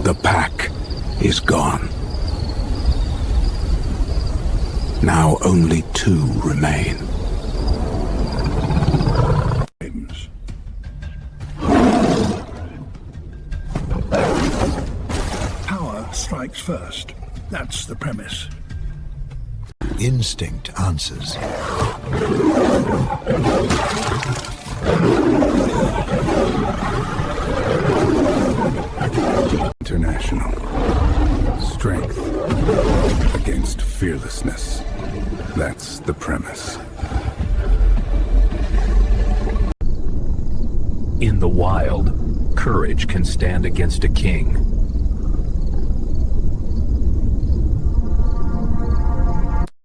The pack is gone. Now only two remain. Power strikes first. That's the premise. Instinct answers. International. Strength against fearlessness. That's the premise. In the wild, courage can stand against a king.